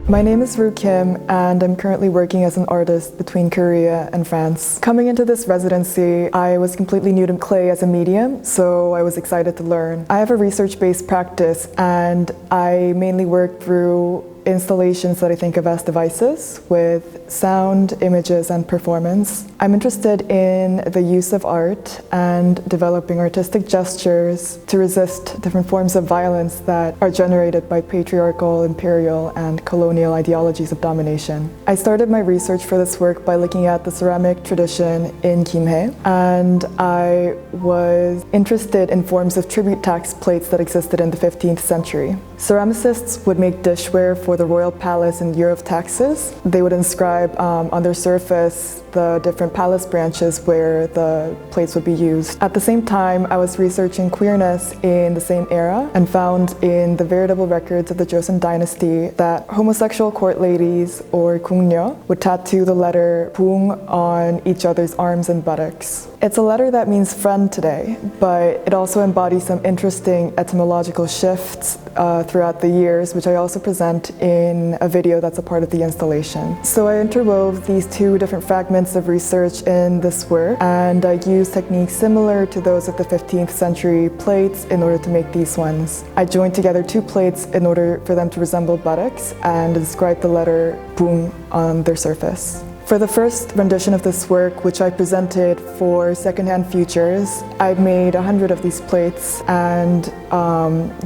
My name is Roo Kim, and I'm currently working as an artist between Korea and France. Coming into this residency, I was completely new to clay as a medium, so I was excited to learn. I have a research-based practice, and I mainly work through installations that I think of as devices with sound, images, and performance. I'm interested in the use of art and developing artistic gestures to resist different forms of violence that are generated by patriarchal, imperial, and colonial ideologies of domination. I started my research for this work by looking at the ceramic tradition in Gimhae, and I was interested in forms of tribute tax plates that existed in the 15th century. Ceramicists would make dishware for the royal palace in year of taxes. They would inscribe on their surface the different palace branches where the plates would be used. At the same time, I was researching queerness in the same era and found in the veritable records of the Joseon dynasty that homosexual court ladies, or 궁녀, would tattoo the letter 붕 on each other's arms and buttocks. It's a letter that means friend today, but it also embodies some interesting etymological shifts throughout the years, which I also present in a video that's a part of the installation. So I interwove these two different fragments of research in this work, and I used techniques similar to those of the 15th century plates in order to make these ones. I joined together two plates in order for them to resemble buttocks and inscribed the letter 붕 on their surface. For the first rendition of this work, which I presented for Secondhand Futures, I made 100 of these plates and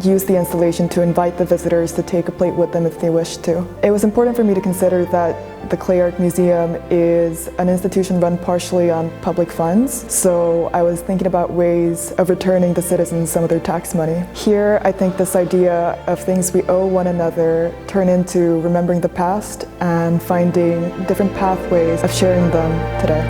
used the installation to invite the visitors to take a plate with them if they wish to. It was important for me to consider that the Clay Art Museum is an institution run partially on public funds, so I was thinking about ways of returning the citizens some of their tax money. Here, I think this idea of things we owe one another turn into remembering the past and finding different pathways of sharing them today.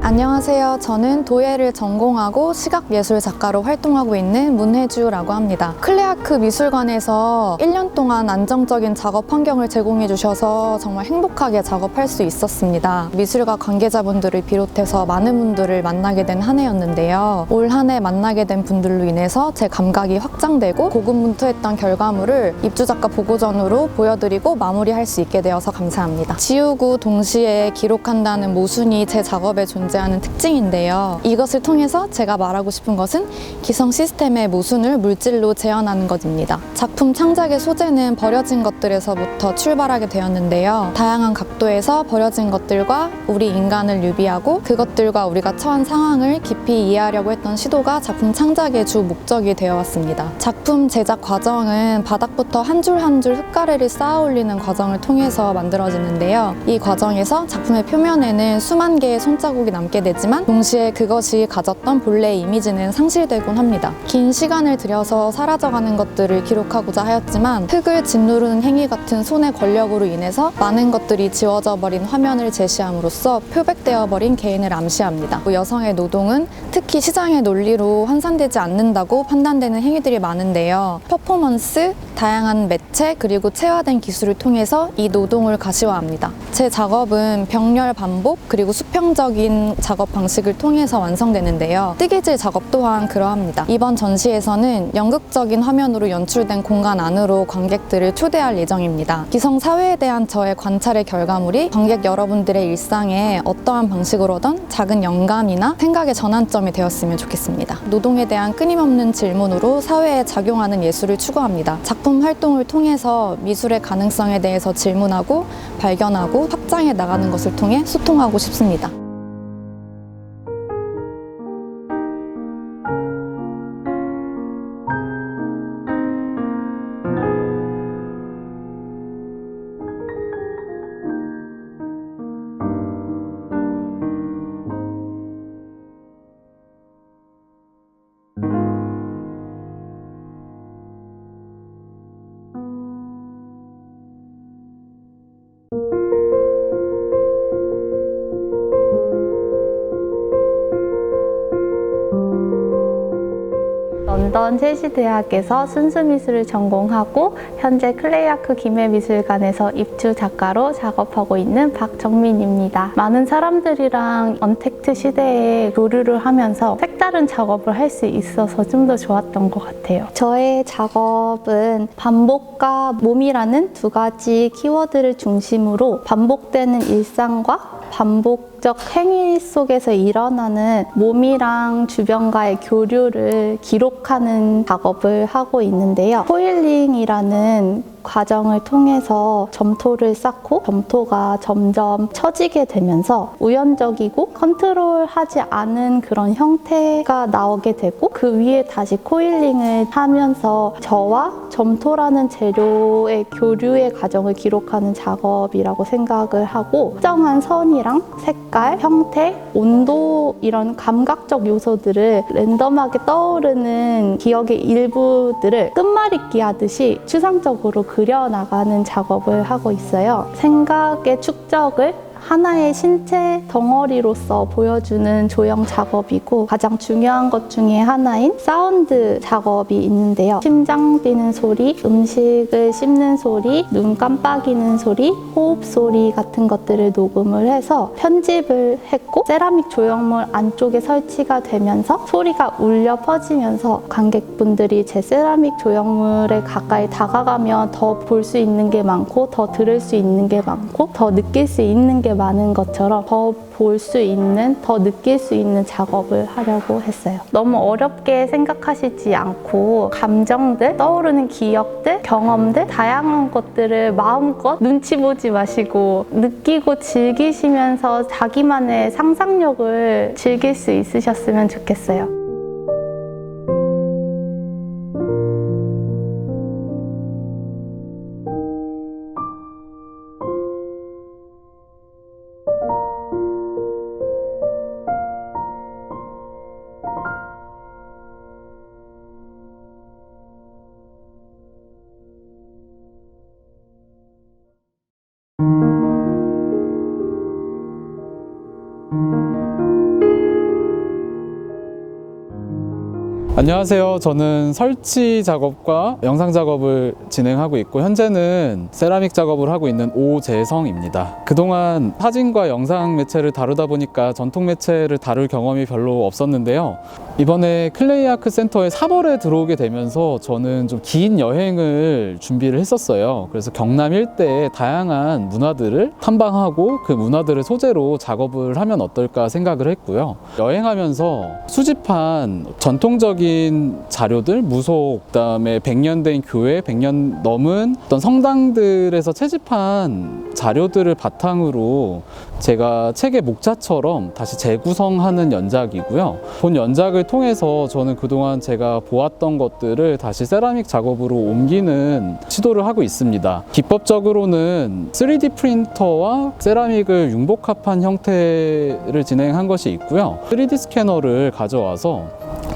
안녕하세요. 저는 도예를 전공하고 시각예술 작가로 활동하고 있는 문혜주라고 합니다. 클레아크 미술관에서 1년 동안 안정적인 작업 환경을 제공해 주셔서 정말 행복하게 작업할 수 있었습니다. 미술가 관계자분들을 비롯해서 많은 분들을 만나게 된 한 해였는데요. 올 한 해 만나게 된 분들로 인해서 제 감각이 확장되고 고군분투했던 결과물을 입주작가 보고전으로 보여드리고 마무리할 수 있게 되어서 감사합니다. 지우고 동시에 기록한다는 모순이 제 작업에 존재하는 특징인데요. 이것을 통해서 제가 말하고 싶은 것은 기성 시스템의 모순을 물질로 재현하는 것입니다. 작품 창작의 소재는 버려진 것들에서부터 출발하게 되었는데요. 다양한 각도에서 버려진 것들과 우리 인간을 유비하고 그것들과 우리가 처한 상황을 깊이 이해하려고 했던 시도가 작품 창작의 주 목적이 되어 왔습니다. 작품 제작 과정은 바닥부터 한 줄 한 줄 흙가래를 쌓아 올리는 과정을 통해서 만들어지는데요. 이 과정에서 작품의 표면에는 수만 개의 손자국이 남게 되지만 동시에 그것이 가졌던 본래의 이미지는 상실되곤 합니다. 긴 시간을 들여서 사라져가는 것들을 기록하고자 하였지만 흙을 짓누르는 행위 같은 손의 권력으로 인해서 많은 것들이 지워져 버린 화면을 제시함으로써 표백되어 버린 개인을 암시합니다. 여성의 노동은 특히 시장의 논리로 환산되지 않는다고 판단되는 행위들이 많은데요. 퍼포먼스, 다양한 매체, 그리고 체화된 기술을 통해서 이 노동을 가시화합니다. 제 작업은 병렬 반복, 그리고 수평적인 작업 방식을 통해서 완성되는데요. 뜨개질 작업 또한 그러합니다. 이번 전시에서는 연극적인 화면으로 연출된 공간 안으로 관객들을 초대할 예정입니다. 기성 사회에 대한 저의 관찰의 결과물이 관객 여러분들의 일상에 어떠한 방식으로든 작은 영감이나 생각의 전환점이 되었으면 좋겠습니다. 노동에 대한 끊임없는 질문으로 사회에 작용하는 예술을 추구합니다. 작품 활동을 통해서 미술의 가능성에 대해서 질문하고 발견하고 확장해 나가는 것을 통해 소통하고 싶습니다. 런던 첼시 대학에서 순수미술을 전공하고 현재 클레이아크 김해미술관에서 입주 작가로 작업하고 있는 박정민입니다. 많은 사람들이랑 언택트 시대에 교류를 하면서 색다른 작업을 할 수 있어서 좀 더 좋았던 것 같아요. 저의 작업은 반복과 몸이라는 두 가지 키워드를 중심으로 반복되는 일상과 반복적 행위 속에서 일어나는 몸이랑 주변과의 교류를 기록하는 작업을 하고 있는데요. 포일링이라는 과정을 통해서 점토를 쌓고 점토가 점점 처지게 되면서 우연적이고 컨트롤하지 않은 그런 형태가 나오게 되고 그 위에 다시 코일링을 하면서 저와 점토라는 재료의 교류의 과정을 기록하는 작업이라고 생각을 하고 특정한 선이랑 색깔, 형태, 온도 이런 감각적 요소들을 랜덤하게 떠오르는 기억의 일부들을 끝말잇기 하듯이 추상적으로 그려나가는 작업을 하고 있어요. 생각의 축적을 하나의 신체 덩어리로서 보여주는 조형 작업이고 가장 중요한 것 중에 하나인 사운드 작업이 있는데요. 심장 뛰는 소리, 음식을 씹는 소리, 눈 깜빡이는 소리, 호흡 소리 같은 것들을 녹음을 해서 편집을 했고 세라믹 조형물 안쪽에 설치가 되면서 소리가 울려 퍼지면서 관객분들이 제 세라믹 조형물에 가까이 다가가면 더 볼 수 있는 게 많고 더 들을 수 있는 게 많고 더 느낄 수 있는 게 많은 것처럼 더 볼 수 있는, 더 느낄 수 있는 작업을 하려고 했어요. 너무 어렵게 생각하시지 않고 감정들, 떠오르는 기억들, 경험들, 다양한 것들을 마음껏 눈치 보지 마시고 느끼고 즐기시면서 자기만의 상상력을 즐길 수 있으셨으면 좋겠어요. 안녕하세요. 저는 설치 작업과 영상 작업을 진행하고 있고 현재는 세라믹 작업을 하고 있는 오재성입니다. 그동안 사진과 영상 매체를 다루다 보니까 전통 매체를 다룰 경험이 별로 없었는데요. 이번에 클레이 아크 센터에 3월에 들어오게 되면서 저는 좀 긴 여행을 준비를 했었어요. 그래서 경남 일대의 다양한 문화들을 탐방하고 그 문화들을 소재로 작업을 하면 어떨까 생각을 했고요. 여행하면서 수집한 전통적인 자료들, 무속, 그다음에 100년 된 교회, 100년 넘은 어떤 성당들에서 채집한 자료들을 바탕으로 제가 책의 목자처럼 다시 재구성하는 연작이고요. 본 연작을 통해서 저는 그동안 제가 보았던 것들을 다시 세라믹 작업으로 옮기는 시도를 하고 있습니다. 기법적으로는 3D 프린터와 세라믹을 융복합한 형태를 진행한 것이 있고요. 3D 스캐너를 가져와서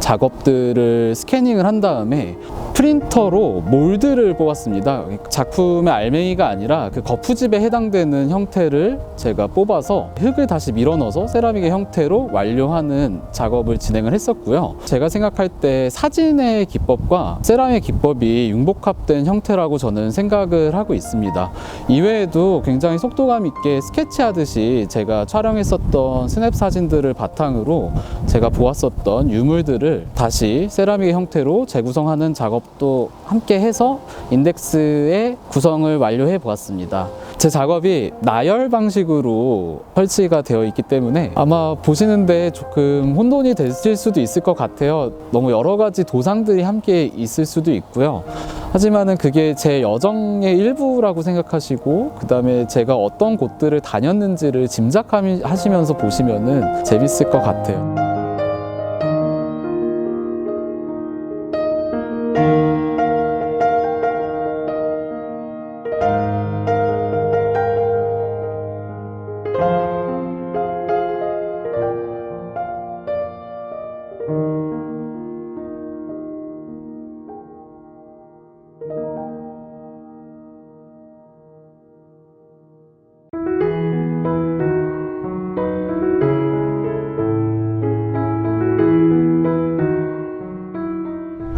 작업들을 스캐닝을 한 다음에 프린터로 몰드를 뽑았습니다. 작품의 알맹이가 아니라 그 거푸집에 해당되는 형태를 제가 뽑아서 흙을 다시 밀어넣어서 세라믹의 형태로 완료하는 작업을 진행을 했었고요. 제가 생각할 때 사진의 기법과 세라믹 기법이 융복합된 형태라고 저는 생각을 하고 있습니다. 이외에도 굉장히 속도감 있게 스케치하듯이 제가 촬영했었던 스냅 사진들을 바탕으로 제가 보았었던 유물들을 다시 세라믹의 형태로 재구성하는 작업도 함께 해서 인덱스의 구성을 완료해 보았습니다. 제 작업이 나열 방식으로 설치가 되어 있기 때문에 아마 보시는데 조금 혼돈이 되실 수도 있을 것 같아요. 너무 여러 가지 도상들이 함께 있을 수도 있고요. 하지만은 그게 제 여정의 일부라고 생각하시고, 그 다음에 제가 어떤 곳들을 다녔는지를 짐작하시면서 보시면은 재밌을 것 같아요.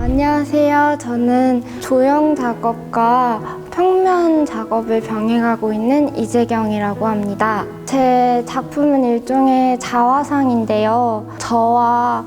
안녕하세요. 저는 조형 작업과 평면 작업을 병행하고 있는 이재경이라고 합니다. 제 작품은 일종의 자화상인데요. 저와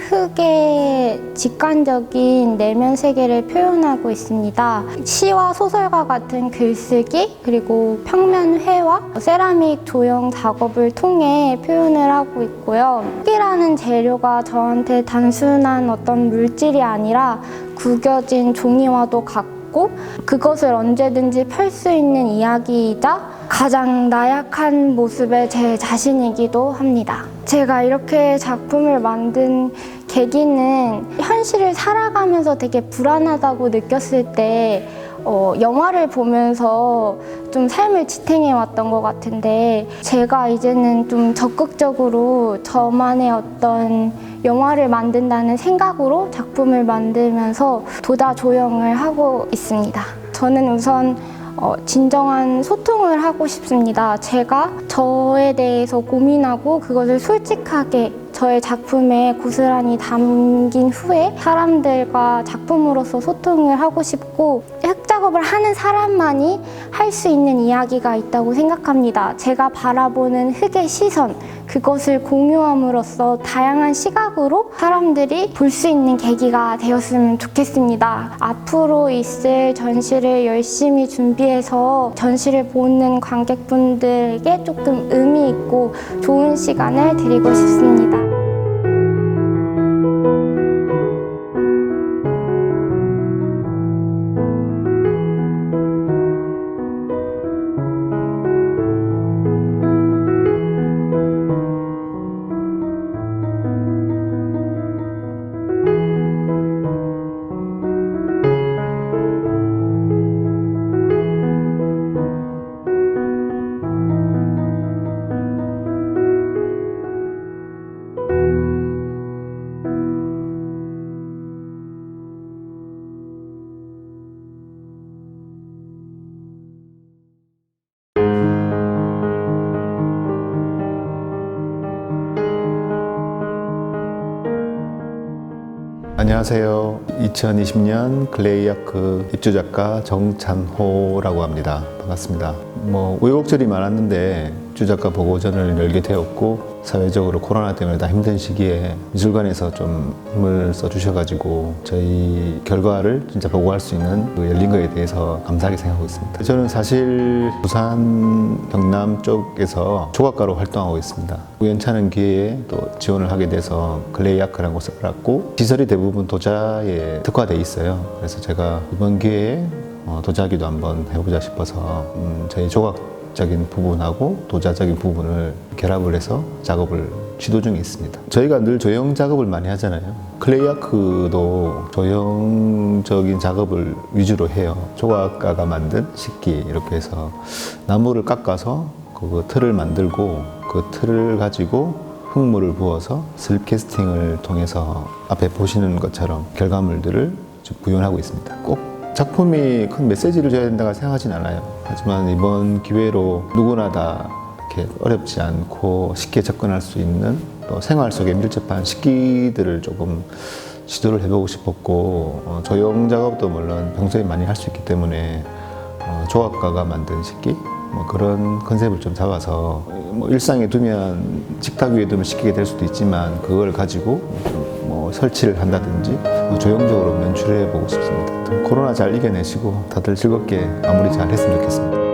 흙의 직관적인 내면 세계를 표현하고 있습니다. 시와 소설과 같은 글쓰기, 그리고 평면 회화, 세라믹 조형 작업을 통해 표현을 하고 있고요. 흙이라는 재료가 저한테 단순한 어떤 물질이 아니라 구겨진 종이와도 같고, 그것을 언제든지 펼 수 있는 이야기이자 가장 나약한 모습의 제 자신이기도 합니다. 제가 이렇게 작품을 만든 계기는 현실을 살아가면서 되게 불안하다고 느꼈을 때 영화를 보면서 좀 삶을 지탱해 왔던 것 같은데, 제가 이제는 좀 적극적으로 저만의 어떤 영화를 만든다는 생각으로 작품을 만들면서 도자 조형을 하고 있습니다. 저는 우선 진정한 소통을 하고 싶습니다. 제가 저에 대해서 고민하고 그것을 솔직하게 저의 작품에 고스란히 담긴 후에 사람들과 작품으로서 소통을 하고 싶고, 흙작업을 하는 사람만이 할 수 있는 이야기가 있다고 생각합니다. 제가 바라보는 흙의 시선, 그것을 공유함으로써 다양한 시각으로 사람들이 볼 수 있는 계기가 되었으면 좋겠습니다. 앞으로 있을 전시를 열심히 준비해서 전시를 보는 관객분들에게 조금 의미 있고 좋은 시간을 드리고 싶습니다. 안녕하세요. 2020년 클레이아크 입주작가 정찬호라고 합니다. 반갑습니다. 우여곡절이 많았는데 입주작가 보고전을 열게 되었고, 사회적으로 코로나 때문에 다 힘든 시기에 미술관에서 좀 힘을 써주셔가지고 저희 결과를 진짜 보고할 수 있는 열린 거에 대해서 감사하게 생각하고 있습니다. 저는 사실 부산, 경남 쪽에서 조각가로 활동하고 있습니다. 우연찮은 기회에 또 지원을 하게 돼서 클레이아크라는 곳을 알았고, 시설이 대부분 도자에 특화되어 있어요. 그래서 제가 이번 기회에 도자기도 한번 해보자 싶어서 저희 조각적인 부분하고 도자적인 부분을 결합을 해서 작업을 시도 중에 있습니다. 저희가 늘 조형 작업을 많이 하잖아요. 클레이아크도 조형적인 작업을 위주로 해요. 조각가가 만든 식기, 이렇게 해서 나무를 깎아서 그 틀을 만들고, 그 틀을 가지고 흙물을 부어서 슬립 캐스팅을 통해서 앞에 보시는 것처럼 결과물들을 좀 구현하고 있습니다. 꼭 작품이 큰 메시지를 줘야 된다고 생각하진 않아요. 하지만 이번 기회로 누구나 다 이렇게 어렵지 않고 쉽게 접근할 수 있는 또 생활 속에 밀접한 식기들을 조금 시도를 해보고 싶었고 조형 작업도 물론 평소에 많이 할 수 있기 때문에 조각가가 만든 식기 뭐 그런 컨셉을 좀 잡아서 뭐 일상에 두면 식탁 위에 두면 식기가 될 수도 있지만 그걸 가지고 뭐 설치를 한다든지 조형적으로 연출해 보고 싶습니다. 코로나 잘 이겨내시고 다들 즐겁게 마무리 잘 했으면 좋겠습니다.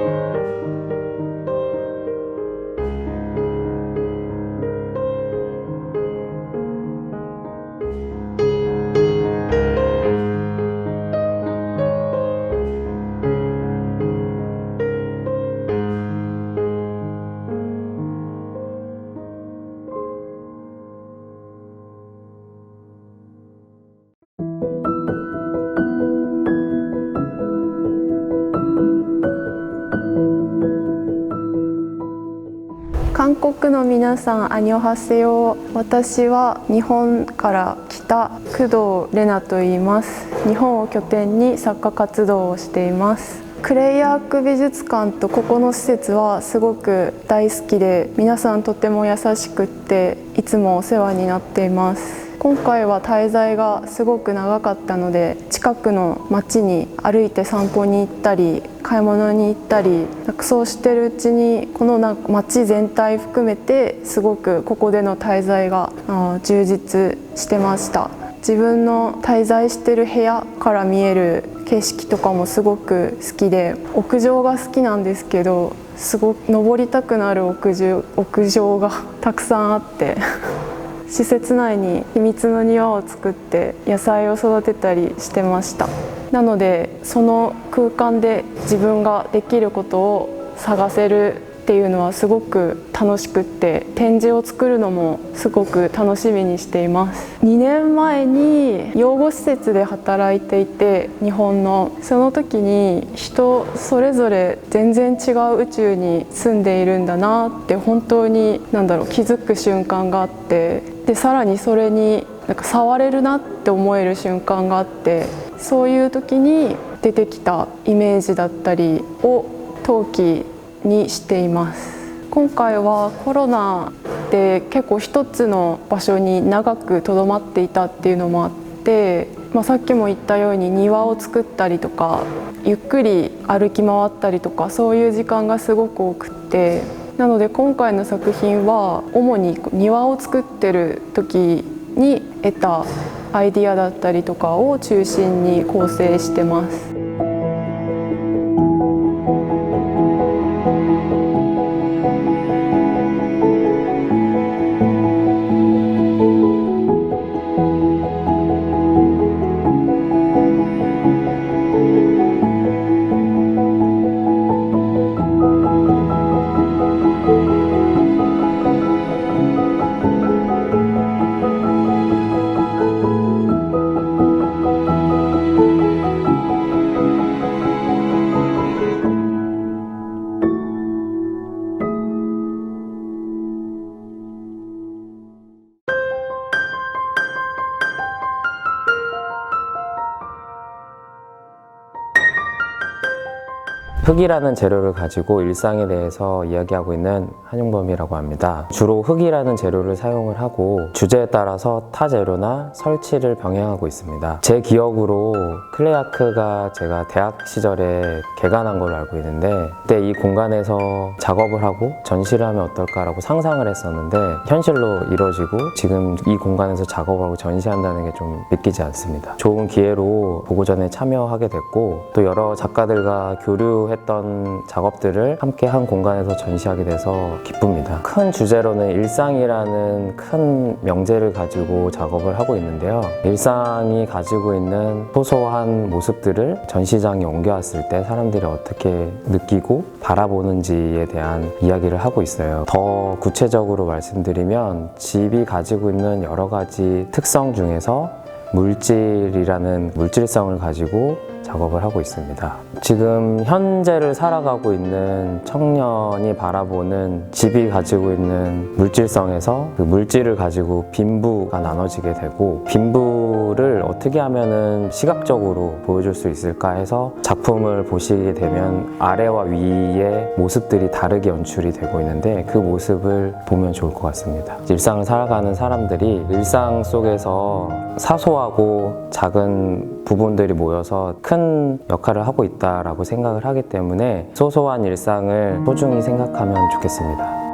韓国の皆さん、アニョハセヨ。私は日本から来た工藤玲奈と言います。日本を拠点に作家活動をしています。クレイアーク美術館とここの施設はすごく大好きで、皆さんとても優しくっていつもお世話になっています。今回は滞在がすごく長かったので、近くの街に歩いて散歩に行ったり買い物に行ったり、そうしてるうちにこの街全体含めてすごくここでの滞在が充実してました。自分の滞在してる部屋から見える景色とかもすごく好きで、屋上が好きなんですけど、すごく登りたくなる屋上がたくさんあって施設内に秘密の庭を作って野菜を育てたりしてました。なのでその空間で自分ができることを探せるっていうのはすごく楽しくって、展示を作るのもすごく楽しみにしています。2年前に養護施設で働いていて、日本のその時に人それぞれ全然違う宇宙に住んでいるんだなって本当に気づく瞬間があって、でさらにそれに触れるなって思える瞬間があって、そういう時に出てきたイメージだったりを陶器にしています。今回はコロナで結構一つの場所に長くとどまっていたっていうのもあって、さっきも言ったように庭を作ったりとかゆっくり歩き回ったりとか、そういう時間がすごく多くって、なので今回の作品は主に庭を作ってる時に得たアイディアだったりとかを中心に構成してます。흙이라는 재료를 가지고 일상에 대해서 이야기하고 있는 한용범이라고 합니다. 주로 흙이라는 재료를 사용을 하고 주제에 따라서 타 재료나 설치를 병행하고 있습니다. 제 기억으로 클레이아크가 제가 대학 시절에 개관한 걸로 알고 있는데, 그때 이 공간에서 작업을 하고 전시를 하면 어떨까라고 상상을 했었는데 현실로 이루어지고 지금 이 공간에서 작업을 하고 전시한다는 게 좀 믿기지 않습니다. 좋은 기회로 보고전에 참여하게 됐고, 또 여러 작가들과 교류했던 작업들을 함께 한 공간에서 전시하게 돼서 기쁩니다. 큰 주제로는 일상이라는 큰 명제를 가지고 작업을 하고 있는데요. 일상이 가지고 있는 소소한 모습들을 전시장에 옮겨왔을 때 사람들이 어떻게 느끼고 바라보는지에 대한 이야기를 하고 있어요. 더 구체적으로 말씀드리면 집이 가지고 있는 여러 가지 특성 중에서 물질이라는 물질성을 가지고 작업을 하고 있습니다. 지금 현재를 살아가고 있는 청년이 바라보는 집이 가지고 있는 물질성에서 그 물질을 가지고 빈부가 나눠지게 되고, 빈부를 어떻게 하면은 시각적으로 보여줄 수 있을까 해서 작품을 보시게 되면 아래와 위의 모습들이 다르게 연출이 되고 있는데, 그 모습을 보면 좋을 것 같습니다. 일상을 살아가는 사람들이 일상 속에서 사소하고 작은 부분들이 모여서 큰 역할을 하고 있다라고 생각을 하기 때문에 소소한 일상을 소중히 생각하면 좋겠습니다.